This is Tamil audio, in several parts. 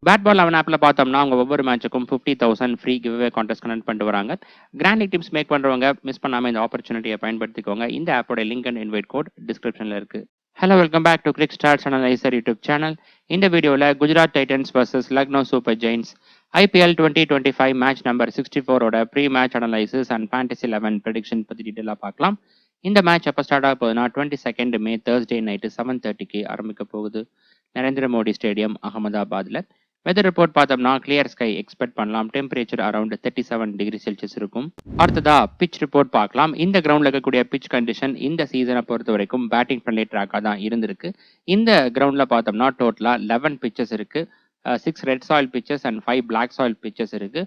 பேட் பால் 11 ஆப்ல பார்த்தோம்னா அவங்க ஒவ்வொரு மேட்சுக்கும் 50,000 free give away contest connect பண்ணிட்டு வராங்க. கிராண்ட் லீக் டீம்ஸ் மேக் பண்றவங்க மிஸ் பண்ணாம இந்த ஆப்பர்ச்சுனிட்டியை பயன்படுத்திக்கோங்க. இந்த ஆப்போட லிங்க் அண்ட் இன்வைட் கோட் டிஸ்கிரிப்ஷன்ல இருக்கு. Hello, welcome back to Cric Stars Analyser YouTube channel. இந்த வீடியோவில் Gujarat Titans versus Lucknow Super Giants IPL 2025 match number 64ஓட pre match analysis and fantasy 11 prediction பற்றி டீட்டெயிலாக பார்க்கலாம். இந்த மேட்ச் எப்போ ஸ்டார்ட் ஆக போகுதுன்னா 22 மே Thursday நைட்டு 7:30க்கு ஆரம்பிக்க போகுது. நரேந்திர மோடி ஸ்டேடியம், அகமதாபாத்தில். வெதர் ரிப்போர்ட் பார்த்தோம்னா கிளியர் ஸ்கை எக்ஸ்பெக்ட் பண்ணலாம். டெம்பரேச்சர் அரௌண்ட் 37 டிகிரி செல்சியஸ் இருக்கும். அடுத்ததா பிச் ரிப்போர்ட் பார்க்கலாம். இந்த கிரவுண்ட்ல இருக்கக்கூடிய பிச் கண்டிஷன் இந்த சீசனை பொறுத்த வரைக்கும் பேட்டிங் ஃப்ரெண்ட்லி ட்ராக்காக தான் இருந்திருக்கு. இந்த கிரவுண்ட்ல பார்த்தோம்னா டோட்டலா 11 பிச்சஸ் இருக்கு. 6 red soil pitches and 5 black soil pitches இருக்கு.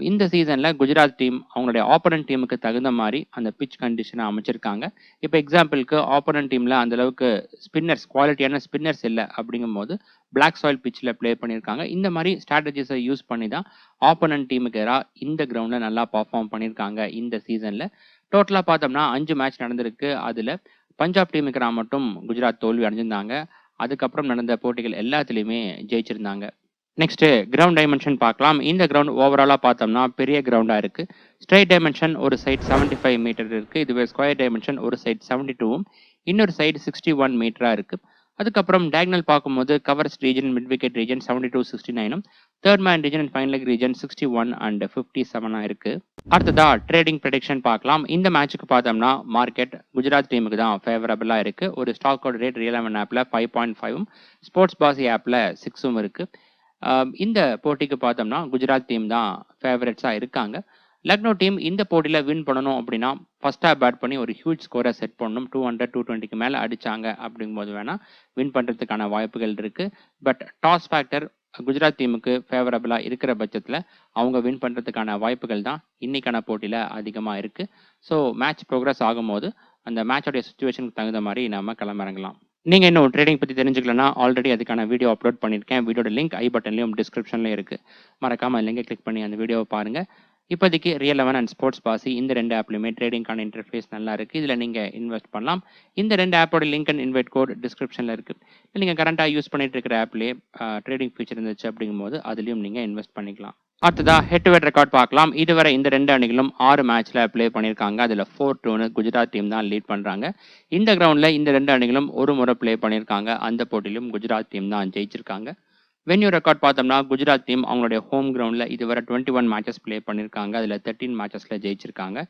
இந்த சீசன்ல குஜராத் டீம் அவங்களுடைய ஆப்போனன்ட் டீமுக்கு தகுந்த மாதிரி அந்த பிச் கண்டிஷனை அமைச்சிருக்காங்க. இப்போ எக்ஸாம்பிளுக்கு ஆப்போனன்ட் டீம்ல அந்த அளவுக்கு ஸ்பின்னர்ஸ், குவாலிட்டியான ஸ்பின்னர்ஸ் இல்லை அப்படிங்கும் போது பிளாக் சாயில் பிச்சில் ப்ளே பண்ணியிருக்காங்க. இந்த மாதிரி ஸ்ட்ராட்டஜிஸை யூஸ் பண்ணி தான் ஆப்போனன்ட் டீமுக்கு எதிராக இந்த கிரவுண்டில் நல்லா பர்ஃபார்ம் பண்ணியிருக்காங்க. இந்த சீசனில் டோட்டலாக பார்த்தோம்னா 5 மேட்ச் நடந்திருக்கு. அதில் பஞ்சாப் டீமுக்கு எதிராக மட்டும் குஜராத் தோல்வி அடைஞ்சிருந்தாங்க. அதுக்கப்புறம் நடந்த போட்டிகள் எல்லாத்துலேயுமே ஜெயிச்சிருந்தாங்க. நெக்ஸ்ட் கிரவுண்ட் டைமென்ஷன் பார்க்கலாம். இந்த கிரவுண்ட் ஓவராலாக பார்த்தோம்னா பெரிய கிரவுண்டாக இருக்குது. ஸ்ட்ரைட் டைமென்ஷன் ஒரு சைட் 75 மீட்டர் இருக்குது. இதுவே ஸ்கொயர் டைமென்ஷன் ஒரு சைட் 72ம் இன்னொரு சைடு 61 மீட்டராக இருக்குது. அதுக்கப்புறம் டயக்னல் பார்க்கும்போது covers region, mid wicket region 72-69ம், third man region and fine leg region 61 and 57 இருக்கு. அடுத்ததா ட்ரேடிங் ப்ரெடிக்ஷன் பார்க்கலாம். இந்த மேட்சுக்கு பார்த்தோம்னா மார்க்கெட் குஜராத் டீமுக்கு தான் ஃபேவரபிளா இருக்கு. ஒரு ஸ்டாக் அவுட் ரேட் ரியல் 11 ஆப்ல 5.5ம், ஸ்போர்ட்ஸ் பாசி ஆப்ல 6ம் இருக்கு. இந்த போட்டிக்கு பார்த்தோம்னா குஜராத் டீம் தான் ஃபேவரட்ஸா இருக்காங்க. லக்னோ டீம் இந்த போட்டியில் வின் பண்ணணும் அப்படின்னா ஃபர்ஸ்ட் ஹாஃப் பேட் பண்ணி ஒரு ஹியூஜ் ஸ்கோரை செட் பண்ணணும். 200-220க்கு மேலே அடிச்சாங்க அப்படிங்கும்போது வேணால் வின் பண்ணுறதுக்கான வாய்ப்புகள் இருக்குது. பட் டாஸ் ஃபேக்டர் குஜராத் டீமுக்கு ஃபேவரபிளாக இருக்கிற பட்சத்தில் அவங்க வின் பண்ணுறதுக்கான வாய்ப்புகள் தான் இன்னைக்கான போட்டியில் அதிகமாக இருக்குது. ஸோ மேட்ச் ப்ரோக்ரஸ் ஆகும்போது அந்த மேட்சோடைய சுச்சுவேஷனுக்கு தகுந்த மாதிரி நம்ம கிளம்பிறங்கலாம். நீங்கள் இன்னும் ட்ரேடிங் பற்றி தெரிஞ்சுக்கலன்னா ஆல்ரெடி அதுக்கான வீடியோ அப்லோட் பண்ணியிருக்கேன். வீடியோட லிங்க் ஐ பட்டன்லையும் டிஸ்கிரிப்ஷன்லையும் இருக்குது. மறக்காமல் லிங்கை கிளிக் பண்ணி அந்த வீடியோவை பாருங்கள். இப்போதைக்கு ரியல் 11 அண்ட் ஸ்போர்ட்ஸ் பாசி இந்த 2 ஆப்லையுமே ட்ரேடிங்கான இன்டர்ஃபேஸ் நல்லா இருக்குது. இதில் நீங்கள் இன்வெஸ்ட் பண்ணலாம். இந்த 2 ஆப்போட லிங்க் அண்ட் இன்வைட் கோட் டிஸ்கிரிப்ஷனில் இருக்குது. நீங்கள் கரண்ட்டாக யூஸ் பண்ணிட்டு இருக்கிற ஆப்லேயே ட்ரேடிங் ஃபீச்சர் இருந்துச்சு அப்படிங்கும்போது அதுலேயும் நீங்கள் இன்வெஸ்ட் பண்ணிக்கலாம். அடுத்ததா ஹெட் டு ஹெட் ரெக்கார்ட் பார்க்கலாம். இதுவரை இந்த 2 அணிகளும் 6 மேட்ச்ல ப்ளே பண்ணியிருக்காங்க. அதில் 4-2 குஜராத் டீம் தான் லீட் பண்ணுறாங்க. இந்த கிரவுண்டில் இந்த 2 அணிகளும் ஒரு முறை ப்ளே பண்ணியிருக்காங்க. அந்த போட்டியிலும் குஜராத் டீம் தான் ஜெயிச்சிருக்காங்க. வென்யூ ரெக்கார்ட் பார்த்தோம்னா குஜராத் டீம் அவங்களுடைய ஹோம் கிரவுண்டில் இதுவரை 21 மேட்சஸ் ப்ளே பண்ணியிருக்காங்க. அதில் 13 மேட்சஸில் ஜெயிச்சிருக்காங்க.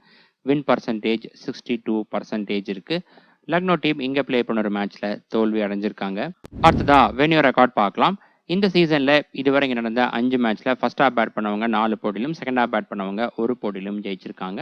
வின் பர்சன்டேஜ் 62% இருக்கு. லக்னோ டீம் இங்கே ப்ளே பண்ண ஒரு மேட்ச்சில் தோல்வி அடைஞ்சிருக்காங்க. அடுத்ததா வென்யூ ரெக்கார்ட் பார்க்கலாம். இந்த சீசனில் இதுவரை இங்கே நடந்த 5 மேட்ச்சில் ஃபர்ஸ்ட் ஹாஃப் பேட் பண்ணவங்க 4 போட்டியிலும், செகண்ட் ஹாஃப் பேட் பண்ணவங்க ஒரு போட்டியிலும் ஜெயிச்சிருக்காங்க.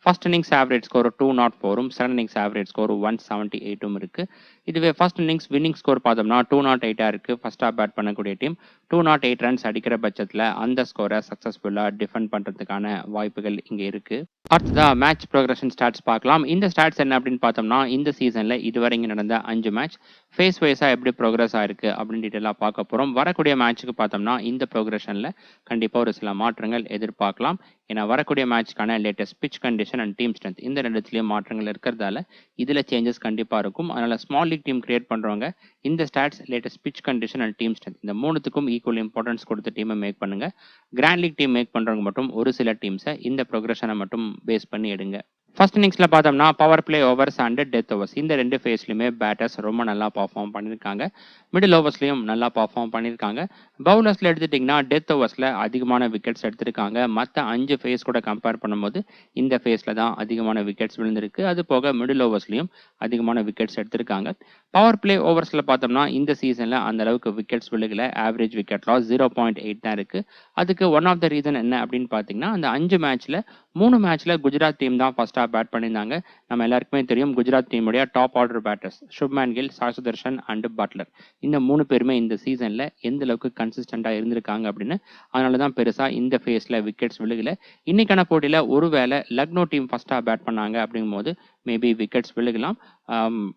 ஃபர்ஸ்ட் இன்னிங்ஸ் ஆவரேஜ் ஸ்கோர் 204ம், செகண்ட் இன்னிங்ஸ் ஆவரேஜ் ஸ்கோர் 178ம் இருக்குது. இதுவே ஃபர்ஸ்ட் இன்னிங்ஸ் வின்னிங் ஸ்கோர் பார்த்தோம்னா 208 இருக்குது. ஃபர்ஸ்ட் ஹாஃப் பேட் பண்ணக்கூடிய டீம் 208 ரன்ஸ் அடிக்கிற பட்சத்தில் அந்த ஸ்கோரை சக்ஸஸ்ஃபுல்லாக டிஃபெண்ட் பண்ணுறதுக்கான வாய்ப்புகள் இங்கே இருக்குது. அடுத்ததா மேட்ச் ப்ரோக்ரஷன் ஸ்டாட்ஸ் பார்க்கலாம். இந்த ஸ்டாட்ஸ் என்ன அப்படின்னு பார்த்தோம்னா இந்த சீசனில் இதுவரை இங்கே நடந்த 5 மேட்ச் ஃபேஸ் வைஸாக எப்படி ப்ரோக்ரஸ் ஆயிருக்கு அப்படின்னு டீட்டெயிலாக பார்க்க போகிறோம். வரக்கூடிய மேட்ச்சுக்கு பார்த்தோம்னா இந்த ப்ரோக்ரஷனில் கண்டிப்பாக ஒரு சில மாற்றங்கள் எதிர்பார்க்கலாம். ஏன்னா வரக்கூடிய மேட்ச்க்கான latest pitch condition and team strength இந்த ரெண்டுத்துலேயும் மாற்றங்கள் இருக்கிறதால இதில் சேஞ்சஸ் கண்டிப்பாக இருக்கும். அதனால் ஸ்மால் லீக் டீம் கிரியேட் பண்ணுறவங்க இந்த stats, latest pitch condition and team strength இந்த மூணுத்துக்கும் ஈக்குவல் இம்பார்ட்டன்ஸ் கொடுத்து டீமை மேக் பண்ணுங்க. கிராண்ட் லீக் டீம் மேக் பண்ணுறவங்க மட்டும் ஒரு சில டீம்ஸை இந்த ப்ரோக்ரஷனை மட்டும் பேஸ் பண்ணி எடுங்க. ஃபர்ஸ்ட் இன்னிங்ஸில் பார்த்தோம்னா power play overs and death overs இந்த 2 ஃபேஸ்லையுமே பேட்டர்ஸ் ரொம்ப நல்லா பர்ஃபார்ம் பண்ணியிருக்காங்க. மிடில் ஓவர்ஸ்லையும் நல்லா பர்ஃபார்ம் பண்ணியிருக்காங்க. பவுலர்ஸில் எடுத்துட்டிங்கன்னா டெத் ஓவர்ஸில் அதிகமான விக்கெட்ஸ் எடுத்திருக்காங்க. மற்ற 5 ஃபேஸ் கூட கம்பேர் பண்ணும்போது இந்த ஃபேஸில் தான் அதிகமான விக்கெட்ஸ் விழுந்திருக்கு. அது போக மிடில் ஓவர்ஸ்லையும் அதிகமான விக்கெட்ஸ் எடுத்திருக்காங்க. பவர் பிளே ஓவர்ஸில் பார்த்தோம்னா இந்த சீசனில் அந்த அளவுக்கு விக்கெட்ஸ் விழுகல. ஆவரேஜ் விக்கெட் லாஸ் 0.8 தான் இருக்குது. அதுக்கு ஒன் ஆஃப் த ரீசன் என்ன அப்படின்னு பார்த்தீங்கன்னா அந்த 5 மேட்ச்சில் 3 மேட்ச்சில் குஜராத் டீம் தான் ஃபர்ஸ்ட் ஹாஃப் பேட் பண்ணியிருந்தாங்க. நம்ம எல்லாருக்குமே தெரியும் குஜராத் டீமுடைய top order batters Shubman Gill, Sai Sudharsan and Buttler இந்த 3 பேருமே இந்த சீசனில் எந்த அளவுக்கு கன்சிஸ்டண்டாக இருந்திருக்காங்க அப்படின்னு. அதனால தான் பெருசாக இந்த ஃபேஸில் விக்கெட்ஸ் விழுகல. இன்னைக்கான போட்டியில் ஒருவேளை Lucknow team first half bat பண்ணாங்க அப்படிங்கும்போது மேபி விக்கெட்ஸ் விழுகலாம்.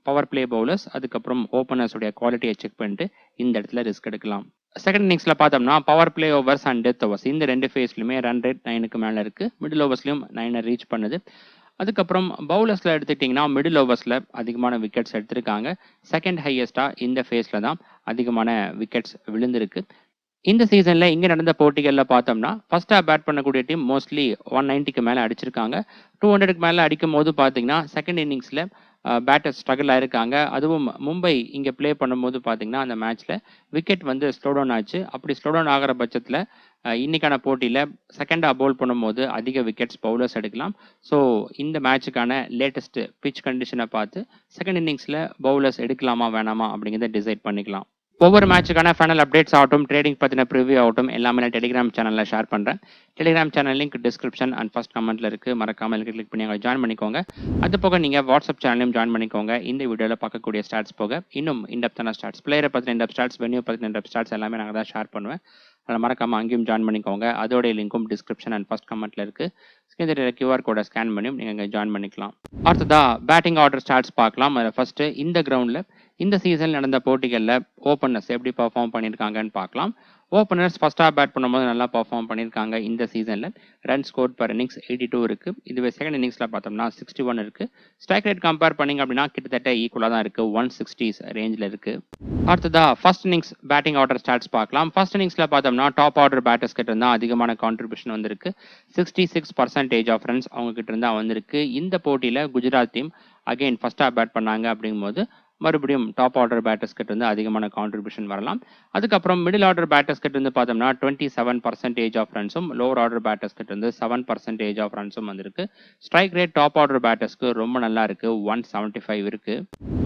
பவர் பிளே பவுலர்ஸ் அதுக்கப்புறம் ஓப்பனர்ஸுடைய குவாலிட்டியை செக் பண்ணிட்டு இந்த இடத்துல ரிஸ்க் எடுக்கலாம். செகண்ட் இன்னிங்ஸில் பார்த்தோம்னா power play overs and death overs இந்த 2 ஃபேஸ்லையுமே ரன் ரேட் 9க்கு மேலே இருக்குது. மிடில் ஓவர்ஸ்லையும் 9 ரீச் பண்ணுது. அதுக்கப்புறம் பவுலர்ஸில் எடுத்துக்கிட்டிங்கன்னா மிடில் ஓவர்ஸில் அதிகமான விக்கெட்ஸ் எடுத்திருக்காங்க. செகண்ட் ஹையஸ்ட்டாக இந்த ஃபேஸில் தான் அதிகமான விக்கெட்ஸ் விழுந்திருக்கு. இந்த சீசன்ல இங்க நடந்த போட்டிகள்ல பார்த்தோம்னா, ஃபர்ஸ்ட் ஹாஃப் பேட் பண்ணக்கூடிய டீம் மோஸ்ட்லி 190க்கு மேல அடிச்சிருக்காங்க. 200க்கு மேல அடிக்கும்போது பார்த்தீங்கன்னா, செகண்ட் இன்னிங்ஸ்ல பேட்டர்ஸ் ஸ்ட்ரகிள் ஆயிருக்காங்க. அதுவும் மும்பை இங்க ப்ளே பண்ணும்போது பார்த்தீங்கன்னா, அந்த மேட்ச்ல விக்கெட் வந்து ஸ்லோ டவுன் ஆச்சு. அப்படி ஸ்லோ டவுன் ஆகுற பட்சத்துல, இன்னைக்கான போட்டியில செகண்ட் ஹாஃப் பவுல் பண்ணும்போது அதிக விக்கெட்ஸ் பவுலர்ஸ் எடுக்கலாம். ஸோ இந்த மேட்சுக்கான லேட்டஸ்ட் பிட்ச் கண்டிஷன பார்த்து, செகண்ட் இன்னிங்ஸ்ல பவுலர்ஸ் எடுக்கலாமா, வேணாமா அப்படிங்கிறத டிசைட் பண்ணிக்கலாம். ஒவ்வொரு மேட்சுக்கான ஃபைனல் அப்டேட்ஸ் ஆகட்டும், ட்ரேடிங் பத்தின ப்ரிவ்யூ ஆகட்டும், எல்லாமே நான் டெலிகிராம் சேனல்ல ஷேர் பண்றேன். Telegram channel link description and first கமெண்ட்ல இருக்கு. மறக்காம லிங்க் கிளிக் பண்ணி அங்க ஜாயின் பண்ணிக்கோங்க. அது போக நீங்க வாட்ஸ்அப் சேனலையும் ஜாயின் பண்ணிக்கோங்க. இந்த வீடியோல பார்க்கக்கூடிய ஸ்டாட்ஸ் போக இன்னும் இன்டெப்த்தான ஸ்டாட்ஸ், பிளேயரை பத்தின இன்டெப்த் ஸ்டாட்ஸ், வென்யூ பத்தின இன்டெப்த் ஸ்டாட்ஸ் எல்லாமே நாங்க தான் ஷேர் பண்ணுவேன். அதனால மறக்காம அங்கேயும் ஜாயின் பண்ணிக்கோங்க. அதோட லிங்க்கும் டிஸ்கிரிப்ஷன் அண்ட் ஃபர்ஸ்ட் கமெண்ட்ல இருக்கு. ஸ்கிரீன்ல இருக்கிற QR கோடை ஸ்கேன் பண்ணியும் நீங்க அங்க ஜாயின் பண்ணிக்கலாம். அடுத்ததா பேட்டிங் ஆர்டர் ஸ்டாட்ஸ் பார்க்கலாம். அதுல ஃபர்ஸ்ட் இந்த கிரவுண்ட்ல இந்த சீசன் நடந்த போட்டிகள்ல ஓப்பனர்ஸ் எப்படி பெர்ஃபார்ம் பண்ணியிருக்காங்கன்னு பார்க்கலாம். ஓப்பனர்ஸ் ஃபர்ஸ்ட் ஹாஃப் பேட் பண்ணும்போது நல்லா பெர்ஃபார்ம் பண்ணியிருக்காங்க. இந்த சீசன்ல ரன் ஸ்கோர் பர் இன்னிங்ஸ் 82 இருக்கு. இதுவே செகண்ட் இன்னிங்ஸ்ல பார்த்தோம்னா 61 இருக்கு. ஸ்ட்ரைக் ரேட் கம்பேர் பண்ணீங்க அப்படின்னா கிட்டத்தட்ட ஈக்குவலா தான் இருக்கு. 160s ரேஞ்சில் இருக்கு. அடுத்ததா first innings batting order stats பார்க்கலாம். ஃபர்ஸ்ட் இன்னிங்ஸ்ல பார்த்தோம்னா டாப் ஆர்டர் பேட்டர்ஸ் கிட்ட இருந்தா அதிகமான கான்ட்ரிபியூஷன் வந்திருக்கு. 66% ஆஃப் ரன்ஸ் அவங்க கிட்ட இருந்தா வந்திருக்கு. இந்த போட்டியில Gujarat team again first half bat பண்ணாங்க அப்படிங்கும்போது மறுபடியும் டாப் ஆர்டர் பேட்டர்ஸ் கிட்ட இருந்து அதிகமான கான்ட்ரிபியூஷன் வரலாம். அதுக்கப்புறம் மிடில் ஆர்டர் பேட்டர்ஸ் கிட்ட இருந்து பார்த்தோம்னா 27% ஆஃப் ரன்ஸும், லோவர் ஆர்டர் பேட்டர்ஸ் கிட்ட இருந்து 7% ஆஃப் ரன்ஸும் வந்திருக்கு. ஸ்ட்ரைக் ரேட் டாப் ஆர்டர் பேட்டர்ஸ்க்கு ரொம்ப நல்லா இருக்கு. 175 இருக்கு.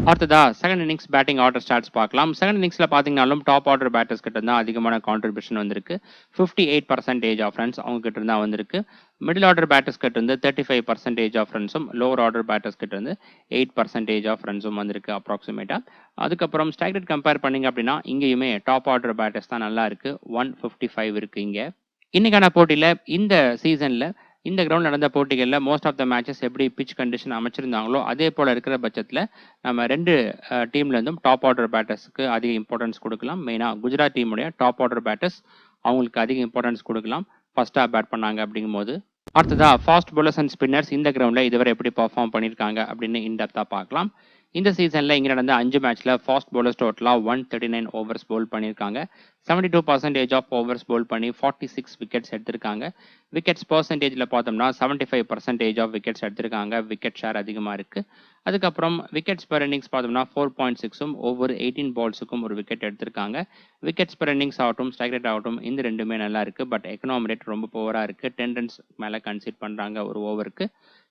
அடுத்ததா second innings batting order stats பார்க்கலாம். செகண்ட் இன்னிங்ஸ்ல பாத்தீங்கன்னாலும் டாப் ஆர்டர் பேட்டர்ஸ் கிட்ட இருந்தா அதிகமான கான்ட்ரிபியூஷன் வந்திருக்கு. 58% ஆஃப் ரன்ஸ் அவங்க கிட்ட இருந்தா வந்திருக்கு. மிடில் ஆர்டர் பேட்டர்ஸ் கிட்ட இருந்து 35% ஆஃப் ரன்ஸும், லோவர் ஆர்டர் பேட்டர்ஸ் கிட்ட இருந்து 8% ஆஃப் ரன்ஸும் வந்திருக்கு அப்ராக்சிமேட்டா. அதுக்கப்புறம் ஸ்ட்ரைக் ரேட் கம்பேர் பண்ணீங்க அப்படின்னா இங்கேயுமே டாப் ஆர்டர் பேட்டர்ஸ் தான் நல்லா இருக்கு. 155 இருக்கு இங்க. இன்னைக்கான போட்டியில இந்த சீசன்ல இந்த கிரவுண்ட் நடந்த போட்டிகள்ல மோஸ்ட் ஆஃப் த மேட்சஸ் எப்படி பிட்ச் கண்டிஷன் அமைச்சிருந்தாங்களோ அதே போல இருக்கிற பட்சத்துல நம்ம ரெண்டு டீம்ல இருந்தும் டாப் ஆர்டர் பேட்டர்ஸ்க்கு அதிக இம்பார்ட்டன்ஸ் கொடுக்கலாம். மெயினா குஜராத் டீமுடைய டாப் ஆர்டர் பேட்டர்ஸ் அவங்களுக்கு அதிக இம்பார்ட்டன்ஸ் கொடுக்கலாம் ஃபர்ஸ்ட் ஹாஃப் பேட் பண்ணாங்க அப்படிங்கும்போது. அடுத்ததா ஃபாஸ்ட் bowlers அண்ட் ஸ்பின்னர்ஸ் இந்த கிரவுண்ட்ல இதுவரை எப்படி பெர்ஃபார்ம் பண்ணியிருக்காங்க அப்படின்னு இன்டெப்தா பார்க்கலாம். இந்த சீசன்ல இங்க நடந்த 5 மேட்ச்ல ஃபாஸ்ட் bowlers டோட்டலா 139 ஓவர்ஸ் பவுல் பண்ணியிருக்காங்க. 72% ஆஃப் ஓவர்ஸ் பவுல் பண்ணி 46 விக்கெட்ஸ் எடுத்திருக்காங்க. விக்கெட்ஸ் பர்சன்டேஜ்ல பார்த்தோம்னா 75% ஆஃப் விக்கெட்ஸ் எடுத்திருக்காங்க. விக்கெட் ஷேர் அதிகமா இருக்கு. அதுக்கப்புறம் விக்கெட்ஸ் பெர் இன்னிங்ஸ் பார்த்தோம்னா 4.6ம் ஒவ்வொரு 18 பால்ஸுக்கும் ஒரு விக்கெட் எடுத்திருக்காங்க. விக்கெட்ஸ் பெர் இன்னிங்ஸ் ஆகட்டும், ஸ்ட்ரைக் ரேட் ஆகட்டும், இந்த ரெண்டுமே நல்லா இருக்கு. பட் எக்கனாமி ரேட் ரொம்ப புவரா இருக்கு. 10 ரன்ஸ் மேல கன்சிட் பண்றாங்க ஒரு ஓவருக்கு.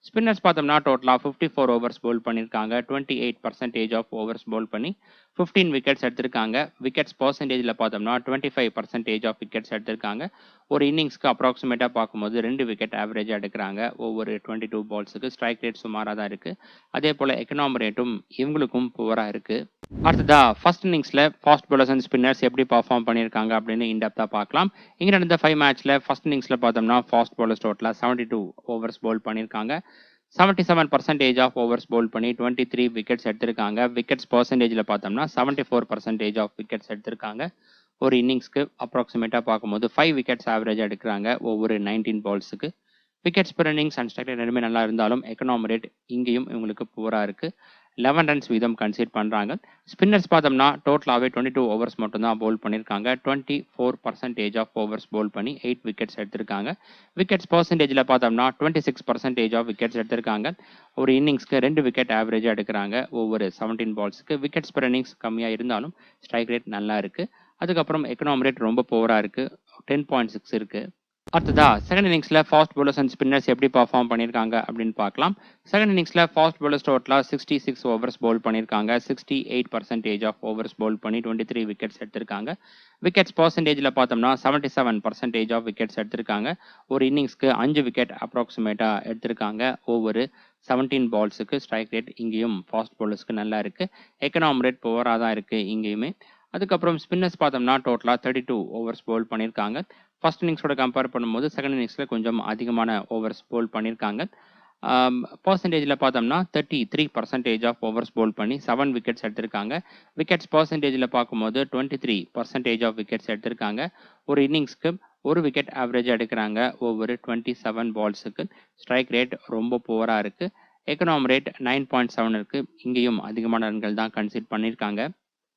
ஸ்பின்னர்ஸ் பார்த்தோம்னா டோட்டலா 54 ஓவர்ஸ் பவுல் பண்ணியிருக்காங்க. 28% ஆஃப் ஓவர்ஸ் பவுல் பண்ணி 15 விக்கெட்ஸ் எடுத்திருக்காங்க. விக்கெட்ஸ் பர்சன்டேஜ்ல பார்த்தோம்னா 25% ஆஃப் விக்கெட்ஸ் எடுத்திருக்காங்க. ஒரு இன்னிங்ஸ்க்கு அப்ராக்சிமேட்டா பார்க்கும்போது 2 விக்கெட் ஆவரேஜா எடுக்கிறாங்க ஒவ்வொரு 22 பால்ஸுக்கு. ஸ்ட்ரைக் ரேட் சுமாரா தான் இருக்கு. அதே போல எக்கனாமி ரேட்டும் இவங்களுக்கும் புவரா இருக்கு. அடுத்ததா ஃபர்ஸ்ட் இன்னிங்ஸ்ல ஃபாஸ்ட் bowlers அண்ட் ஸ்பின்னர்ஸ் எப்படி பெர்ஃபார்ம் பண்ணியிருக்காங்க அப்படின்னு இன்டெப்தா பார்க்கலாம். இங்க நடந்த 5 மேட்ச்ல ஃபர்ஸ்ட் இன்னிங்ஸ்ல பார்த்தோம்னா ஃபாஸ்ட் bowlers டோட்டலா 72 ஓவர்ஸ் பவுல் பண்ணியிருக்காங்க. 77% ஆஃப் ஓவர்ஸ் பவுல் பண்ணி 23 விக்கெட்ஸ் எடுத்திருக்காங்க. விக்கெட்ஸ் பர்சன்டேஜ்ல பார்த்தோம்னா 74% ஆஃப் விக்கெட்ஸ் எடுத்திருக்காங்க. ஒரு இன்னிங்ஸ்க்கு அப்ராக்சிமேட்டா பார்க்கும்போது 5 விக்கெட்ஸ் ஆவரேஜா எடுக்கிறாங்க ஒவ்வொரு 19 பால்ஸுக்கு. Wickets per innings and strike rate ரெண்டுமே நல்லா இருந்தாலும் எக்கனாமி ரேட் இங்கேயும் இவங்களுக்கு புவரா இருக்கு. 11 ரன்ஸ் வீதம் கன்சிட் பண்றாங்க. ஸ்பின்னர்ஸ் பார்த்தோம்னா டோட்டலாவே 22 ஓவர்ஸ் மட்டும் தான் பவுல் பண்ணியிருக்காங்க. 24% ஆஃப் ஓவர்ஸ் பவுல் பண்ணி 8 விக்கெட்ஸ் எடுத்திருக்காங்க. விக்கெட்ஸ் பர்சன்டேஜ்ல பார்த்தோம்னா 26% ஆஃப் விக்கெட்ஸ் எடுத்திருக்காங்க. ஒரு இன்னிங்ஸ்க்கு 2 விக்கெட் ஆவரேஜா எடுக்கிறாங்க ஒவ்வொரு 17 பால்ஸுக்கு. விக்கெட்ஸ் பெர் இன்னிங்ஸ் கம்மியா இருந்தாலும் ஸ்ட்ரைக் ரேட் நல்லா இருக்கு. அதுக்கப்புறம் எக்கனாமி ரேட் ரொம்ப புவரா இருக்கு. 10.6 இருக்கு. அடுத்ததா செகண்ட் இன்னிங்ஸ்ல ஃபாஸ்ட் bowlers அண்ட் ஸ்பின்னர்ஸ் எப்படி பெர்ஃபார்ம் பண்ணியிருக்காங்க அப்படின்னு பார்க்கலாம். செகண்ட் இன்னிங்ஸ்ல ஃபாஸ்ட் bowlers டோட்டலா 66 ஓவர்ஸ் பவுல் பண்ணியிருக்காங்க. 68% ஆஃப் ஓவர்ஸ் பவுல் பண்ணி 23 விக்கெட்ஸ் எடுத்திருக்காங்க. விக்கெட்ஸ் பர்சன்டேஜ்ல பார்த்தோம்னா 77% ஆஃப் விக்கெட்ஸ் எடுத்திருக்காங்க. ஒரு இன்னிங்ஸ்க்கு 5 விக்கெட் அப்ராக்சிமேட்டா எடுத்திருக்காங்க ஒவ்வொரு 17 பால்ஸுக்கு. ஸ்ட்ரைக் ரேட் இங்கேயும் ஃபாஸ்ட் bowlersக்கு நல்லா இருக்கு. எக்கனாமி ரேட் புவரா தான் இருக்கு இங்கேயுமே. அதுக்கப்புறம் ஸ்பின்னர்ஸ் பார்த்தோம்னா டோட்டலா 32 ஓவர்ஸ் பவுல் பண்ணியிருக்காங்க. ஃபர்ஸ்ட் இன்னிங்ஸோட கம்பேர் பண்ணும்போது செகண்ட் இன்னிங்ஸ்ல கொஞ்சம் அதிகமான ஓவர்ஸ் பவுல் பண்ணியிருக்காங்க. பர்சன்டேஜ்ல பார்த்தோம்னா 33% ஆஃப் ஓவர்ஸ் பவுல் பண்ணி 7 விக்கெட்ஸ் எடுத்திருக்காங்க. விக்கெட்ஸ் பர்சன்டேஜ்ல பார்க்கும்போது 23% ஆஃப் விக்கெட்ஸ் எடுத்திருக்காங்க. ஒரு இன்னிங்ஸ்க்கு ஒரு விக்கெட் ஆவரேஜ் எடுக்கிறாங்க ஒவ்வொரு 27 பால்ஸுக்கு. ஸ்ட்ரைக் ரேட் ரொம்ப புவரா இருக்கு. எக்கனாமி ரேட் 9.7 இருக்கு. இங்கேயும் அதிகமான ரன்கள் தான் கன்சிட் பண்ணியிருக்காங்க.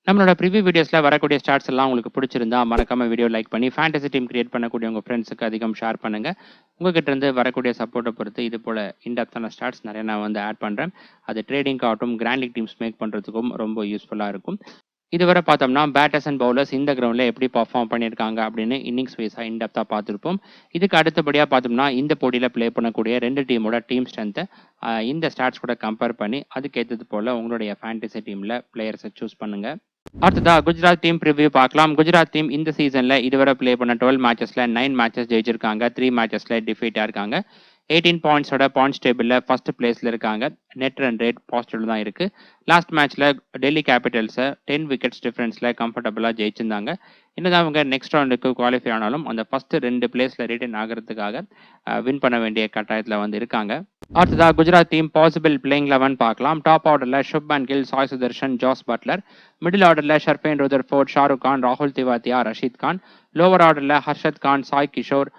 நம்மளோட ப்ரிவ்யூ வீடியோஸ்ல வரக்கூடிய ஸ்டாட்ஸ் எல்லாம் உங்களுக்கு பிடிச்சிருந்தா மறக்காம வீடியோ லைக் பண்ணி ஃபேண்டசி டீம் கிரியேட் பண்ணக்கூடிய உங்க ஃப்ரெண்ட்ஸுக்கு அதிகம் ஷேர் பண்ணுங்க. உங்ககிட்ட இருந்து வரக்கூடிய சப்போர்ட்டை பொறுத்து இது போல இன்டெப்த்தான ஸ்டாட்ஸ் நிறைய நான் வந்து ஆட் பண்றேன். அது ட்ரேடிங் ஆகட்டும், கிராண்ட் லீக் டீம்ஸ் மேக் பண்றதுக்கும் ரொம்ப யூஸ்ஃபுல்லா இருக்கும். இதுவரை பார்த்தோம்னா பேட்டர்ஸ் அண்ட் பவுலர்ஸ் இந்த கிரவுண்டில் எப்படி பர்ஃபார்ம் பண்ணியிருக்காங்க அப்படின்னு இன்னிங்ஸ் வைஸாக இன்டெப்த்தாக பார்த்துருப்போம். இதுக்கு அடுத்தபடியாக பார்த்தோம்னா இந்த போட்டியில் ப்ளே பண்ணக்கூடிய ரெண்டு டீமோட டீம் ஸ்ட்ரென்த்தை இந்த ஸ்டாட்ஸ் கூட கம்பேர் பண்ணி அதுக்கேற்றது போல் உங்களுடைய ஃபேண்டசி டீமில் பிளேயர்ஸை சூஸ் பண்ணுங்க. அடுத்ததா குஜராத் டீம் ப்ரிவ்யூ பார்க்கலாம். குஜராத் டீம் இந்த சீசனில் இதுவரை ப்ளே பண்ண 12 மேட்சஸில் 9 மேட்சஸ் ஜெயிச்சிருக்காங்க, 3 மேட்சஸில் டிஃபீட்டாக இருக்காங்க. 18 பாயிண்ட்ஸோட பாயிண்ட்ஸ் டேபிளில் ஃபர்ஸ்ட் பிளேஸில் இருக்காங்க. நெட் ரன் ரேட் பாசிட்டிவ் தான் இருக்குது. லாஸ்ட் மேட்ச்சில் டெல்லி கேபிட்டல்ஸை 10 விக்கெட்ஸ் டிஃப்ரென்ஸில் கம்ஃபர்டபுளாக ஜெயிச்சிருந்தாங்க. என்னதான் அவங்க நெக்ஸ்ட் ரவுண்டுக்கு குவாலிஃபை ஆனாலும் அந்த ஃபர்ஸ்ட் 2 பிளேஸில் ரிட்டர்ன் ஆகிறதுக்காக வின் பண்ண வேண்டிய கட்டாயத்தில் வந்து இருக்காங்க. அடுத்ததா குஜராத் டீம் பாசிபிள் பிளேயிங் 11 பார்க்கலாம். டாப் ஆர்டரில் Shubman Gill, Sai Sudharsan, Jos Buttler. Middle ஆர்டரில் ஷர்ஃபேன் ருதர்ஃபோர்ட், ஷாருக் கான், ராகுல் திவாத்தியா, ரஷீத் கான். லோவர் ஆர்டரில் Arshad Khan, Sai Kishore,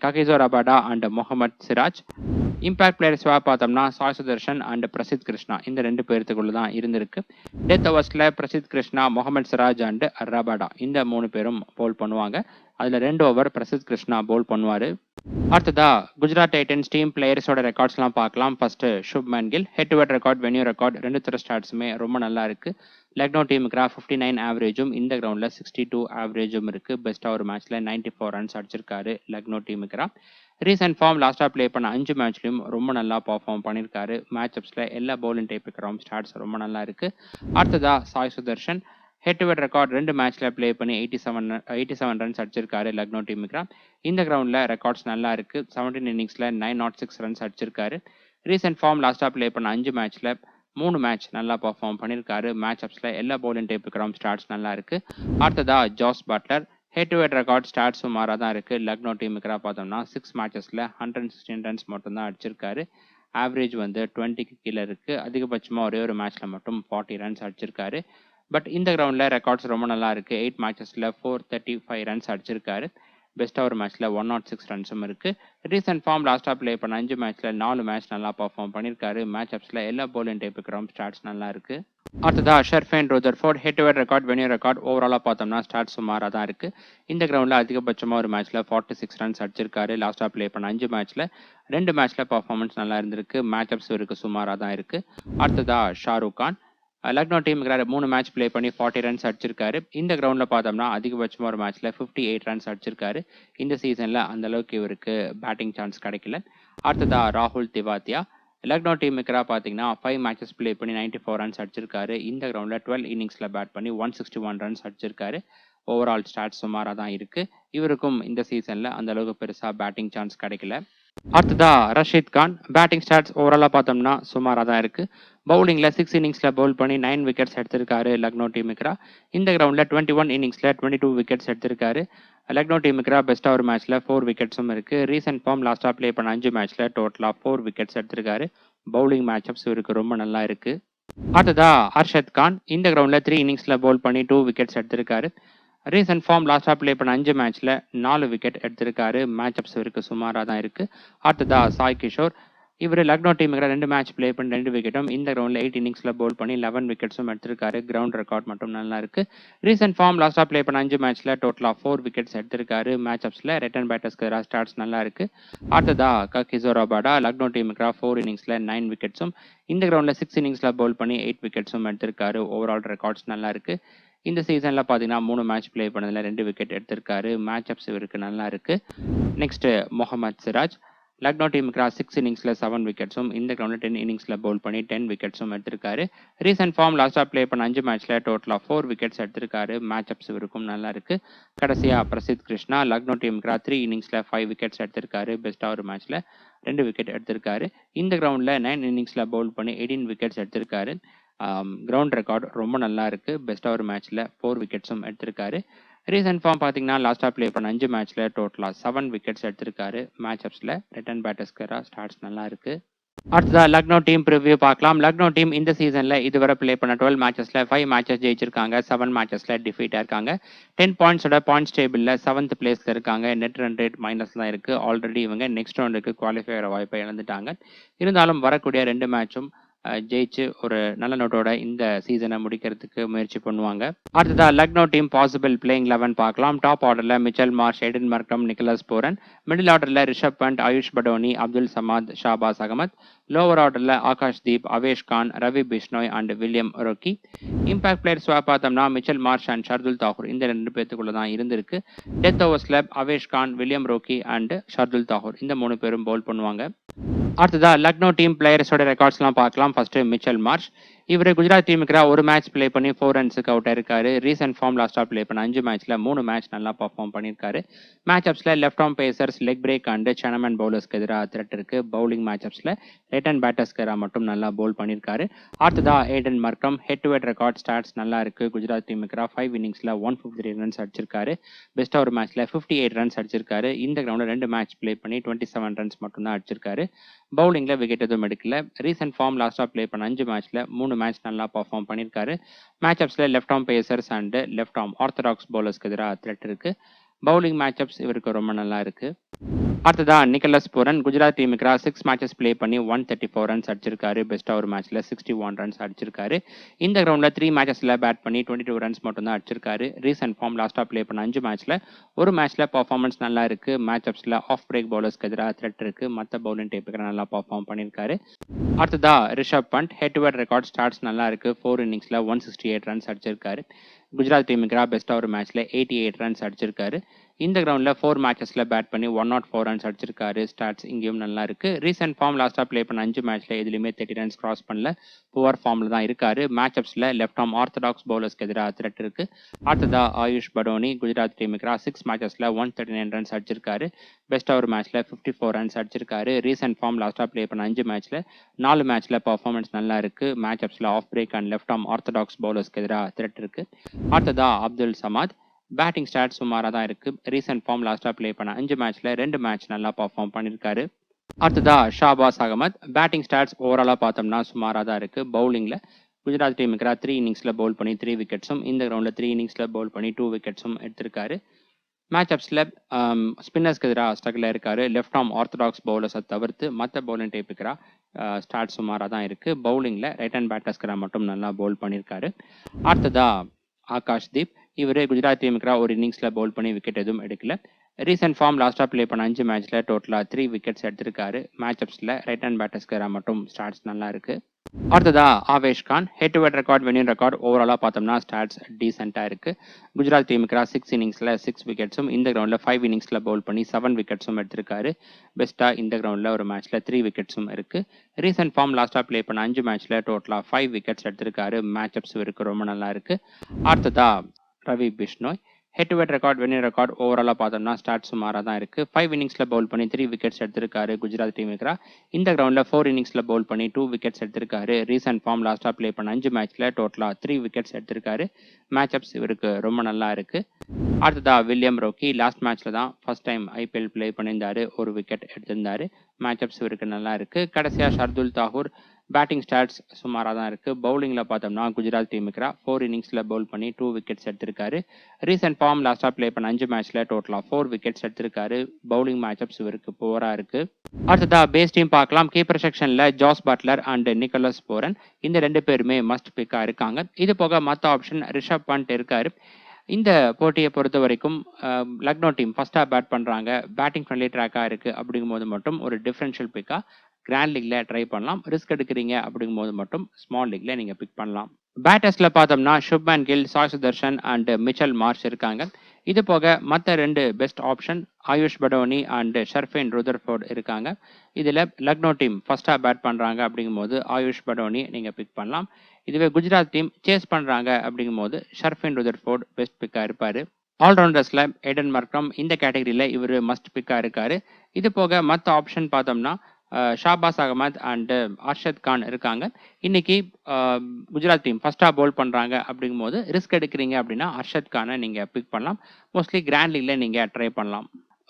Kagiso Rabada and Mohammed Siraj. Impact பிளேயர்ஸாக பார்த்தோம்னா சாய் சுதர்ஷன் அண்ட் பிரசித் கிருஷ்ணா இந்த 2 பேர்த்துக்குள்ள தான் இருந்திருக்கு. டெத் ஓவர்ஸில் பிரசித் கிருஷ்ணா, முகமது சிராஜ் அண்ட் ரபாடா இந்த 3 பேரும் போல் பண்ணுவாங்க. அதில் 2 ஓவர் பிரசித் கிருஷ்ணா போல் பண்ணுவார். அடுத்ததா குஜராத் டைட்டன்ஸ் டீம் பிளேயர்ஸோட ரெக்கார்ட்ஸ்லாம் பார்க்கலாம். First Shubman Gill head to head record, venue record 2 ஸ்டாட்ஸுமே ரொம்ப நல்லா இருக்கு. லக்னோ டீமுக்கு 59 ஆவரேஜும் இந்த கிரவுண்டில் 62 ஆவரேஜும் இருக்கு. பெஸ்ட்டாக ஒரு மேட்ச்ல 94 ரன்ஸ் அடிச்சிருக்காரு லக்னோ டீமுக்கு. ரீசெண்ட் ஃபார்ம் லாஸ்ட்டாக ப்ளே பண்ண 5 மேட்ச்லையும் ரொம்ப நல்லா பர்ஃபார்ம் பண்ணியிருக்காரு. மேட்சப்ஸில் எல்லா பவுலிங் டைப் இருக்கிறோம் ஸ்டாட்ஸ் ரொம்ப நல்லா இருக்கு. அடுத்ததா Sai Sudharsan head to head record 2 மேட்ச்ல ப்ளே பண்ணி 87 ரன்ஸ் அடிச்சிருக்காரு லக்னோ டீமுக்கு. இந்த கிரவுண்டில் ரெக்கார்ட்ஸ் நல்லா இருக்கு. 17 இன்னிங்ஸில் 906 ரன்ஸ் அடிச்சிருக்காரு. ரீசெண்ட் ஃபார்ம் லாஸ்ட்டாக ப்ளே பண்ண 5 மேட்ச்ல 3 மேட்ச் நல்லா பர்ஃபார்ம் பண்ணியிருக்காரு. மேட்சப்ஸில் எல்லா பவுலிங் டைப் இருக்கிறோம் ஸ்டாட்ஸ் நல்லா இருக்கு. அடுத்ததா Jos Buttler head to head record stats சுமாராக தான் இருக்கு. லக்னோ டீமுக்கு பார்த்தோம்னா 6 மேட்சஸில் 116 ரன்ஸ் மட்டும் தான் அடிச்சிருக்காரு. ஆவரேஜ் வந்து 20க்கு கீழே இருக்கு. அதிகபட்சமாக ஒரே ஒரு மேட்ச்ல மட்டும் 40 ரன்ஸ் அடிச்சிருக்காரு. பட் இந்த கிரவுண்டில் ரெக்கார்ட்ஸ் ரொம்ப நல்லா இருக்கு. 8 மேட்சஸில் 435 ரன்ஸ் அடிச்சிருக்காரு. பெஸ்ட்டாக ஒரு மேட்ச்ல 106 ரன்ஸும் இருக்கு. ரீசெண்ட் ஃபார்ம் லாஸ்ட்டாக ப்ளே பண்ண 5 மேட்ச்ல 4 மேட்ச் நல்லா பர்ஃபார்ம் பண்ணியிருக்காரு. மேட்சப்ஸில் எல்லா பவுலிங் டைப் இருக்கிறோம் ஸ்டாட்ஸ் நல்லா இருக்கு. அடுத்ததா Sherfane Rutherford head to head record, venue record ஓவராலாக பார்த்தோம்னா ஸ்டாட்ஸ் சுமாராக தான் இருக்கு. இந்த கிரவுண்டில் அதிகபட்சமாக ஒரு மேட்ச்ல 46 ரன்ஸ் அடிச்சிருக்காரு. லாஸ்ட்டாக ப்ளே பண்ண 5 மேட்ச்ல 2 மேட்ச்ல பர்ஃபார்மன்ஸ் நல்லா இருந்திருக்கு. மேட்சப்ஸ் இருக்கு சுமாராக தான் இருக்கு. அடுத்ததா ஷாருக் கான் லக்னோ டீமுக்கு 3 மேட்ச் ப்ளே பண்ணி 40 ரன்ஸ் அடிச்சிருக்காரு. இந்த கிரவுண்டில் பார்த்தோம்னா அதிகபட்சமாக ஒரு மேட்ச்ல 58 ரன்ஸ் அடிச்சிருக்காரு. இந்த சீசனில் அந்த அளவுக்கு இவருக்கு பேட்டிங் சான்ஸ் கிடைக்கல. அடுத்ததா ராகுல் திவாத்தியா லக்னோ டீமுக்கு பார்த்தீங்கன்னா 5 மேட்சஸ் ப்ளே பண்ணி 94 ரன்ஸ் அடிச்சிருக்காரு. இந்த கிரவுண்டில் 12 இன்னிங்ஸில் பேட் பண்ணி 161 ரன்ஸ் அடிச்சிருக்காரு. ஓவரால் ஸ்டாட்ஸ் சுமாராக தான் இருக்கு. இவருக்கும் இந்த சீசனில் அந்த அளவுக்கு பெருசாக பேட்டிங் சான்ஸ் கிடைக்கல. அடுத்ததா ரஷீத் கான் பேட்டிங் ஸ்டாட்ஸ் ஓவராலாக பார்த்தோம்னா சுமாராக தான் இருக்கு. பவுலிங்கில் 6 இன்னிங்ஸில் பவுல் பண்ணி 9 விக்கெட்ஸ் எடுத்திருக்காரு லக்னோ டீமுக்கு. இந்த கிரவுண்டில் 21 இன்னிங்ஸில் 22 விக்கெட்ஸ் எடுத்திருக்காரு. லக்னோ டீமுக்கு பெஸ்ட்டாக ஒரு மேட்ச்ல 4 விக்கெட்ஸும் இருக்கு. ரீசெண்ட் ஃபார்ம் லாஸ்ட்டாக ப்ளே பண்ண 5 மேட்ச்ல டோட்டலாக 4 விக்கெட்ஸ் எடுத்திருக்காரு. பவுலிங் மேட்சப்ஸ் இவருக்கு ரொம்ப நல்லா இருக்கு. அடுத்ததா ஹர்ஷத் கான் இந்த கிரவுண்டில் 3 இன்னிங்ஸில் பவுல் பண்ணி 2 விக்கெட்ஸ் எடுத்திருக்காரு. ரீசெண்ட் ஃபார்ம் லாஸ்ட்டாக ப்ளே பண்ண 5 மேட்ச்ல 4 விக்கெட் எடுத்திருக்காரு. மேட்சப்ஸ் இவருக்கு சுமாராக தான் இருக்கு. அடுத்ததா சாய் கிஷோர் இவர் லக்னோ டீமுக்கு 2 மேட்ச் ப்ளே பண்ணி 2 விக்கெட்டும் இந்த கிரவுண்டில் 8 இன்னிங்ஸில் பவுல் பண்ணி 11 விக்கெட்ஸும் எடுத்திருக்காரு. கிரவுண்ட் ரெக்கார்ட் மட்டும் நல்லா இருக்கு. ரீசெண்ட் ஃபார்ம் லாஸ்ட்டாக ப்ளே பண்ண 5 மேட்ச்ல டோட்டலாக 4 விக்கெட்ஸ் எடுத்திருக்காரு. மேட்சப்ஸில் ரிட்டர்ன் பேட்டர்ஸ்க்கு ஸ்டாட்ஸ் நல்லா இருக்கு. அடுத்ததா ககிசோ ரபாடா லக்னோ டீமுக்கு 4 இன்னிங்ஸில் 9 விக்கெட்ஸும் இந்த கிரவுண்டில் 6 இன்னிங்ஸில் பவுல் பண்ணி 8 விக்கெட்ஸும் எடுத்திருக்காரு. ஓவரால் ரெக்கார்ட்ஸ் நல்லா இருக்கு. இந்த சீசன்ல பார்த்தீங்கன்னா 3 மேட்ச் ப்ளே பண்ணதில் 2 விக்கெட் எடுத்திருக்காரு. மேட்சப்ஸ் இவருக்கு நல்லா இருக்கு. நெக்ஸ்ட் முகமது சிராஜ் லக்னோ டீமுக்கு 6 இன்னிங்ஸில் 7 விக்கெட்ஸும் இந்த கிரவுண்டில் 10 இன்னிங்ஸில் பவுல் பண்ணி 10 விக்கெட்ஸும் எடுத்திருக்காரு. ரீசெண்ட் ஃபார்ம் லாஸ்ட்டாக ப்ளே பண்ண 5 மேட்ச்ல டோட்டலாக 4 விக்கெட்ஸ் எடுத்திருக்காரு. மேட்சப்ஸ் இவருக்கும் நல்லா இருக்கு. கடைசியா பிரசித் கிருஷ்ணா லக்னோ டீமுக்கு 3 இன்னிங்ஸில் 5 விக்கெட்ஸ் எடுத்திருக்காரு. பெஸ்ட்டாக ஒரு மேட்ச்ல 2 விக்கெட் எடுத்திருக்காரு. இந்த கிரவுண்டில் 9 இன்னிங்ஸில் பவுல் பண்ணி 18 விக்கெட்ஸ் எடுத்திருக்காரு. கிரவுண்ட் ரெக்கார்ட் ரொம்ப நல்லா இருக்கு. பெஸ்ட்டாக ஒரு மேட்ச்ல 4 விக்கெட்ஸும் எடுத்திருக்காரு. ரீசெண்ட் ஃபார்ம் பார்த்தீங்கன்னா லாஸ்ட்டாக ப்ளே பண்ண 5 மேட்ச்ல டோட்டலாக 7 விக்கெட்ஸ் எடுத்திருக்காரு. மேட்சப்ஸில் ரிட்டர்ன் பேட்டர்ஸ்க்கு ஸ்டாட்ஸ் நல்லா இருக்கு. அடுத்ததா லக்னோ டீம் ப்ரிவ்யூ பார்க்கலாம். லக்னோ டீம் இந்த சீசன்ல இதுவரை ப்ளே பண்ண 12 மேட்சஸ்ல 5 மேட்சஸ் ஜெயிச்சிருக்காங்க. 7 மேட்சஸ்ல டிஃபீட்டா இருக்காங்க. 10 பாயிண்ட்ஸோட பாயிண்ட்ஸ் டேபிள்ல 7th பிளேஸ்ல இருக்காங்க. நெட் ரன் ரேட் மைனஸ் தான் இருக்கு. ஆல்ரெடி இவங்க நெக்ஸ்ட் ரவுண்டுக்கு குவாலிஃபை ஆகிற வாய்ப்பை இழந்துட்டாங்க. இருந்தாலும் வரக்கூடிய 2 மேட்சும் ஜெயிச்சு ஒரு நல்ல நோட்டோட இந்த சீசனை முடிக்கிறதுக்கு முயற்சி பண்ணுவாங்க. அடுத்ததா லக்னோ டீம் பாசிபிள் பிளேயிங் 11 பார்க்கலாம். டாப் ஆர்டர்ல Mitchell Marsh, Aiden Markram, Nicholas Pooran. Middle ஆர்டர்ல ரிஷப் பண்ட், ஆயுஷ் படோனி, அப்துல் சமாத், ஷாபாஸ் அகமத். லோவர் ஆர்டர்ல Akash Deep, Avesh Khan, Ravi Bishnoi and William O'Rourke. Impact player swap பார்த்தோம்னா Mitchell Marsh and Shardul Thakur இந்த 2 பேத்துக்குள்ள தான் இருந்திருக்கு. டெத் ஓவர்ஸ்ல Avesh Khan, William O'Rourke and Shardul Thakur இந்த 3 பேரும் பவுல் பண்ணுவாங்க. அடுத்ததா லக்னோ டீம் பிளேயர்ஸோட ரெக்கார்ட்ஸ்லாம் பார்க்கலாம். First Mitchell Marsh. இவர் குஜராத் டீமுக்கு ஒரு மேட்ச் பிளே பண்ணி 4 ரன்ஸுக்கு அவுட் ஆயிருக்காரு. ரீசன்ட் ஃபார்ம் லாஸ்டா பிளே பண்ண 5 மேட்ச்ல 3 மேட்ச் நல்லா பர்ஃபார்ம் பண்ணியிருக்காரு. மேட்ச் அப்ஸ்ல left arm pacers, leg break and chinaman பவுலர்ஸ்க்கு எதிராக த்ரெட் இருக்கு. பவுலிங் மேட்ச் அப்ஸ்ல ரைட் ஹேண்ட் பேட்டர்ஸ்க்கு எதிராக மட்டும் நல்லா பவுல் பண்ணியிருக்காரு. அடுத்ததா Aiden Markram. Head to head record stats நல்லா இருக்கு. குஜராத் டீமுக்கு 5 இன்னிங்ஸ்ல 153 ரன்ஸ் அடிச்சிருக்காரு. பெஸ்ட் ஓவர் மேட்ச்ல 58 ரன்ஸ் அடிச்சிருக்காரு. இந்த கிரவுண்ட்ல 2 மேட்ச் பிளே பண்ணி 27 ரன்ஸ் மட்டும் தான் அடிச்சிருக்காரு. பவுலிங்ல விக்கெட் எதுவும் எடுக்கல. ரீசன்ட் ஃபார்ம் லாஸ்டா பிளே பண்ண 5 மேட்ச்ல 3 மேட்ச் நல்லா பர்ஃபார்ம் பண்ணியிருக்காரு. மேட்ச் அப்ஸ்ல left arm pacers and left arm orthodox பவுலர்ஸ்க்கு எதிராக த்ரெட் இருக்கு. பவுலிங் மேட்ச் அப்ஸ் இவருக்கு ரொம்ப நல்லா இருக்கு. அடுத்ததா நிக்கலஸ் பூரன். குஜராத் டீமுக்கு 6 மேட்சஸ் பிளே பண்ணி 134 ரன்ஸ் அடிச்சிருக்காரு. பெஸ்ட் ஓவர் மேட்ச்ல 61 ரன்ஸ் அடிச்சிருக்காரு. இந்த கிரவுண்ட்ல 3 மேட்சஸ்ல பேட் பண்ணி 22 ரன்ஸ் மட்டும் தான் அடிச்சிருக்காரு. ரீசன்ட் ஃபார்ம் லாஸ்டா பிளே பண்ண 5 மேட்ச்ல ஒரு மேட்ச்ல பர்ஃபார்மன்ஸ் நல்லா இருக்கு. மேட்ச் அப்ஸ்ல ஆஃப் பிரேக் பவுலர்ஸ்க்கு எதிராக த்ரெட் இருக்கு. மற்ற பவுலிங் டேப்புக்கு நல்லா பர்ஃபார்ம் பண்ணியிருக்காரு. அடுத்ததா Rishabh Pant. Head to head record stats நல்லா இருக்கு. 4 இன்னிங்ஸ்ல 168 ரன்ஸ் அடிச்சிருக்காரு. குஜராத் டீமுக்கு பெஸ்ட் ஓவர் மேட்ச்ல 88 ரன்ஸ் அடிச்சிருக்காரு. இந்த கிரவுண்ட்ல 4 மேட்சஸ்ல பேட் பண்ணி 104 ரன்ஸ் அடிச்சிருக்காரு. ஸ்டாட்ஸ் இங்கேயும் நல்லா இருக்கு. ரீசன்ட் ஃபார்ம் லாஸ்டா பிளே பண்ண 5 மேட்ச்ல எதுலையுமே 30 ரன்ஸ் கிராஸ் பண்ணல. புவர் ஃபார்ம்ல தான் இருக்காரு. மேட்ச் அப்ஸ்ல லெஃப்ட் ஆர்ம் ஆர்த்தடாக்ஸ் பவுலர்ஸ்க்கு எதிராக த்ரெட் இருக்கு. அடுத்ததா ஆயுஷ் படோனி. குஜராத் டீமுக்கு 6 மேட்சஸ்ல 139 ரன்ஸ் அடிச்சிருக்காரு. பெஸ்ட் ஓவர் மேட்ச்ல 54 ரன்ஸ் அடிச்சிருக்காரு. ரீசன்ட் ஃபார்ம் லாஸ்டா பிளே பண்ண 5 மேட்ச்ல 4 மேட்ச்ல பர்ஃபார்மன்ஸ் நல்லா இருக்கு. மேட்ச் அப்ஸ்ல off break and left arm orthodox பவுலர்ஸ்க்கு எதிராக த்ரெட் இருக்கு. அடுத்ததா அப்துல் சமாத். பேட்டிங் ஸ்டாட்ஸ் சுமாராக தான் இருக்கு. ரீசன்ட் ஃபார்ம் லாஸ்டா பிளே பண்ண 5 மேட்ச்ல 2 மேட்ச் நல்லா பர்ஃபார்ம் பண்ணியிருக்காரு. அடுத்ததா ஷாபாஸ் அகமத். பேட்டிங் ஸ்டாட்ஸ் ஓவராலா பார்த்தோம்னா சுமாராக தான் இருக்கு. பவுலிங்ல குஜராத் டீமுக்கு 3 இன்னிங்ஸ்ல பவுல் பண்ணி 3 விக்கெட்ஸும் இந்த கிரவுண்ட்ல 3 இன்னிங்ஸ்ல பவுல் பண்ணி 2 விக்கெட்ஸும் எடுத்திருக்காரு. மேட்ச் அப்ஸ்ல ஸ்பின்னர்ஸ்க்கு எதிராக ஸ்ட்ரகிள் இருக்காரு. லெஃப்ட் ஆர்ம் ஆர்த்தடாக்ஸ் பவுலர்ஸை தவிர்த்து மற்ற பவுலிங் டேப்புக்கு ஸ்டார்ட் சுமாராக தான் இருக்கு. பவுலிங்ல ரைட் ஹேண்ட் பேட்டர்ஸ்க்கு மட்டும் நல்லா பவுல் பண்ணியிருக்காரு. அடுத்ததா ஆகாஷ் தீப். இவர் குஜராத் டீமுக்கு ஒரு இன்னிங்ஸ்ல பவுல் பண்ணி விக்கெட் எதுவும் எடுக்கல. ரீசன்ட் ஃபார்ம் லாஸ்டா பிளே பண்ண 5 மேட்ச்ல டோட்டலா 3 விக்கெட்ஸ் எடுத்திருக்காரு. மேட்ச் அப்ஸ்ல ரைட் ஹேண்ட் பேட்டர்ஸ்க்கு மட்டும் ஸ்டாட்ஸ் நல்லா இருக்கு. அடுத்ததா Avesh Khan. Head to head record, winning record ஓவராலா பார்த்தோம்னா ஸ்டாட்ஸ் டீசென்டா இருக்கு. குஜராத் டீமுக்கு 6 இன்னிங்ஸ்ல 6 விக்கெட்ஸும் இந்த கிரவுண்ட்ல 5 இன்னிங்ஸ்ல பவுல் பண்ணி 7 விக்கெட்ஸும் எடுத்திருக்காரு. பெஸ்டா இந்த கிரவுண்ட்ல ஒரு மேட்ச்ல 3 விக்கெட்ஸும் இருக்கு. ரீசன்ட் ஃபார்ம் லாஸ்டா பிளே பண்ண 5 மேட்ச்ல டோட்டலா 5 விக்கெட்ஸ் எடுத்திருக்காரு. மேட்ச் அப்ஸ் இவருக்கு ரொம்ப நல்லா இருக்கு. அடுத்ததா Ravi Bishnoi. Head to head record, winning record ஓவராலா பார்த்தோம்னா ஸ்டார்ட் சுமாராக தான் இருக்கு. 5 இன்னிங்ஸ்ல பவுல் பண்ணி 3 விக்கெட்ஸ் எடுத்திருக்காரு. குஜராத் டீமுக்கு இந்த கிரவுண்ட்ல 4 இன்னிங்ஸ்ல பவுல் பண்ணி 2 விக்கெட்ஸ் எடுத்திருக்காரு. ரீசன்ட் ஃபார்ம் லாஸ்டா பிளே பண்ண 5 மேட்ச்ல டோட்டலா 3 விக்கெட்ஸ் எடுத்திருக்காரு. மேட்ச் அப்ஸ் இவருக்கு ரொம்ப நல்லா இருக்கு. அடுத்ததா வில்லியம் ரோக்கி. லாஸ்ட் மேட்ச்ல தான் ஃபர்ஸ்ட் டைம் ஐபிஎல் பிளே பண்ணியிருந்தாரு. ஒரு விக்கெட் எடுத்திருந்தாரு. மேட்ச் அப்ஸ் இவருக்கு நல்லா இருக்கு. கடைசியா ஷர்துல் தாகூர். பேட்டிங் ஸ்டாட்ஸ் சுமாராக தான் இருக்கு. பவுலிங்ல பார்த்தோம்னா குஜராத் டீமுக்கு 4 இன்னிங்ஸ்ல பவுல் பண்ணி 2 விக்கெட்ஸ் எடுத்திருக்காரு. ரீசன்ட் ஃபார்ம் லாஸ்டா பிளே பண்ண 5 மேட்ச்ல டோட்டலா 4 விக்கெட்ஸ் எடுத்திருக்காரு. பவுலிங் மேட்ச் அப்ஸ் இவருக்கு புவரா இருக்கு. அடுத்ததா பேஸ் டீம் பார்க்கலாம். கீப்பர் செக்ஷன்ல Jos Buttler and Nicholas Pooran இந்த 2 பேருமே மஸ்ட் பிக்கா இருக்காங்க. இது போக மற்ற ஆப்ஷன் ரிஷப் பண்ட் இருக்காரு. இந்த போட்டியை பொறுத்த வரைக்கும் லக்னோ டீம் ஃபர்ஸ்டா பேட் பண்றாங்க, பேட்டிங் ஃப்ரெண்ட்லி ட்ராக்கா இருக்கு அப்படிங்கும்போது மட்டும் ஒரு டிஃபரன்ஷியல் பிக்கா கிராண்ட் லீக்ல ட்ரை பண்ணலாம். ரிஸ்க் எடுக்கிறீங்க அப்படிங்கும்போது மட்டும் ஸ்மால் லீக்ல நீங்க பிக் பண்ணலாம். பேட்டர்ஸ்ல பார்த்தோம்னா Shubman Gill, Sai Sudharsan and Mitchell Marsh இருக்காங்க. இது போக மற்ற 2 best option Ayush Badoni and Sherfane Rutherford இருக்காங்க. இதுல லக்னோ டீம் ஃபர்ஸ்டா பேட் பண்றாங்க அப்படிங்கும்போது ஆயுஷ் படோனி நீங்க பிக் பண்ணலாம். இதுவே குஜராத் டீம் சேஸ் பண்றாங்க அப்படிங்கும்போது ஷர்ஃபேன் ருதர்ஃபோர்ட் பெஸ்ட் பிக்கா இருப்பாரு. ஆல்ரவுண்டர்ஸ்ல ஏடன் மர்க்கம் இந்த கேட்டகரியில இவர் மஸ்ட் பிக்கா இருக்காரு. இது போக மற்ற ஆப்ஷன் பார்த்தோம்னா ஷாபாஸ் அகமத் அண்ட் அர்ஷத் கான் இருக்காங்க. இன்னைக்கு குஜராத் டீம் ஃபர்ஸ்டா பவுல் பண்றாங்க அப்படிங்கும்போது ரிஸ்க் எடுக்கிறீங்க அப்படின்னா அர்ஷத் கானை நீங்க பிக் பண்ணலாம். மோஸ்ட்லி கிராண்ட் லீக்ல நீங்க ட்ரை பண்ணலாம்.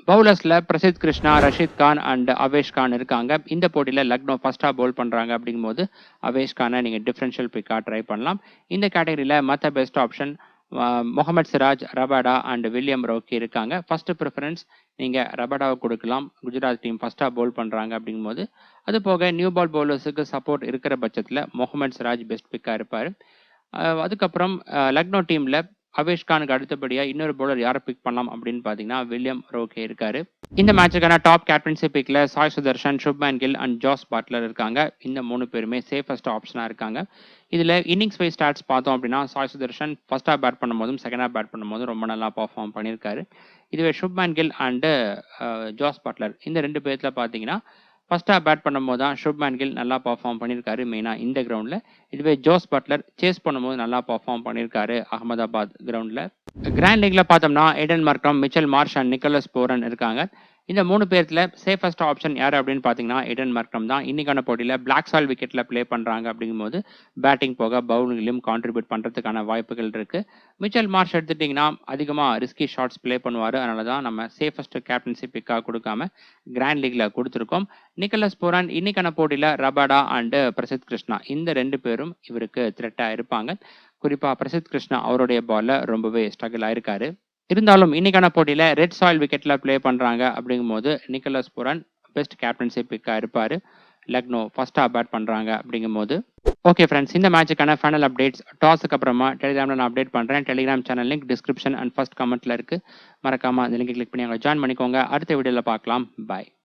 பவுலர்ஸ்ல பிரசித் கிருஷ்ணா, ரஷீத் கான் அண்ட் அவேஷ் கான் இருக்காங்க. இந்த போட்டியில லக்னோ ஃபர்ஸ்டா பவுல் பண்றாங்க அப்படிங்கும்போது அவேஷ் கானை நீங்க டிஃபரன்ஷியல் பிக்கா ட்ரை பண்ணலாம். இந்த கேட்டகரியில மற்ற best option Mohammed Siraj, Rabada and William O'Rourke இருக்காங்க. ஃபர்ஸ்ட் ப்ரிஃபரன்ஸ் நீங்கள் ரபடாவை கொடுக்கலாம். குஜராத் டீம் ஃபஸ்ட்டாக பவுல் பண்ணுறாங்க அப்படிங்கும்போது. அது போக நியூ பால் பவுலர்ஸுக்கு சப்போர்ட் இருக்கிற பட்சத்தில் முகமது சிராஜ் பெஸ்ட் பிக்காக இருப்பார். அதுக்கப்புறம் லக்னோ டீமில் அவேஷ் கானுக்கு அடுத்தபடியாக இன்னொரு பவுலர் யாரை பிக் பண்ணலாம் அப்படின்னு பார்த்தீங்கன்னா வில்லியம் ரோகே இருக்காரு. இந்த மேட்சுக்கான டாப் கேப்டன்சி பிக்கில் Sai Sudharsan, Shubman Gill and Jos Buttler இருக்காங்க. இந்த 3 பேருமே சேஃபஸ்ட் ஆப்ஷனாக இருக்காங்க. இதில் இன்னிங்ஸ் வைஸ் ஸ்டாட்ஸ் பார்த்தோம் அப்படின்னா Sai Sudharsan first half bat பண்ணும்போதும் செகண்ட் ஹாஃப் பேட் பண்ணும்போதும் ரொம்ப நல்லா பர்ஃபார்ம் பண்ணியிருக்காரு. இதுவே Shubman Gill and Jos Buttler இந்த 2 பேர்த்தில் பார்த்தீங்கன்னா ஃபர்ஸ்ட் ஹாஃப் பேட் பண்ணும்போது தான் சுப்மன் கில் நல்லா பர்ஃபார்ம் பண்ணியிருக்காரு மெயினாக இந்த கிரவுண்டில். இதுவே ஜோஸ் பட்லர் சேஸ் பண்ணும்போது நல்லா பர்ஃபார்ம் பண்ணியிருக்காரு அகமதாபாத் கிரவுண்டில். கிராண்ட் லீக்ல பார்த்தோம்னா Aiden Markram, Mitchell Marsh and Nicholas Pooran இருக்காங்க. இந்த 3 பேர்த்தில் சேஃபஸ்ட் ஆப்ஷன் யார் அப்படின்னு பார்த்தீங்கன்னா ஏடன் மார்க்ரம் தான். இன்னைக்கான போட்டியில் பிளாக் சால் விக்கெட்டில் ப்ளே பண்ணுறாங்க அப்படிங்கும்போது பேட்டிங் போக பவுலிங்லையும் கான்ட்ரிபியூட் பண்ணுறதுக்கான வாய்ப்புகள் இருக்குது. மிச்சல் மார்ஷ் எடுத்துட்டிங்கன்னா அதிகமாக ரிஸ்கி ஷாட்ஸ் ப்ளே பண்ணுவார். அதனால தான் நம்ம சேஃபஸ்ட் கேப்டன்சி பிக்காக கொடுக்காம கிராண்ட் லீக்ல கொடுத்துருக்கோம். நிக்கோலஸ் போரான் இன்னைக்கான போட்டியில் ரபாடா அண்டு பிரசித் கிருஷ்ணா இந்த 2 பேரும் இவருக்கு த்ரெட்டாக இருப்பாங்க. குறிப்பாக பிரசித் கிருஷ்ணா அவருடைய பாலில் ரொம்பவே ஸ்ட்ரகிள் ஆயிருக்காரு. இருந்தாலும் இன்னைக்கான போட்டியில் ரெட் சாயில் விக்கெட்டில் ப்ளே பண்ணுறாங்க அப்படிங்கும்போது நிக்கோலஸ் போரான் பெஸ்ட் கேப்டன்சி பிக்காக இருப்பார். லக்னோ ஃபர்ஸ்ட் ஹாஃப் பேட் பண்ணுறாங்க அப்படிங்கும்போது. ஓகே ஃப்ரெண்ட்ஸ், இந்த மேட்சுக்கான ஃபைனல் அப்டேட்ஸ் டாஸுக்கு அப்புறமா டெலிகிராமில் நான் அப்டேட் பண்ணுறேன். Telegram channel link description and first கமெண்ட்டில் இருக்குது. மறக்காமல் அந்த லிங்கை கிளிக் பண்ணி அங்கே ஜாயின் பண்ணிக்கோங்க. அடுத்த வீடியோவில் பார்க்கலாம். பாய்.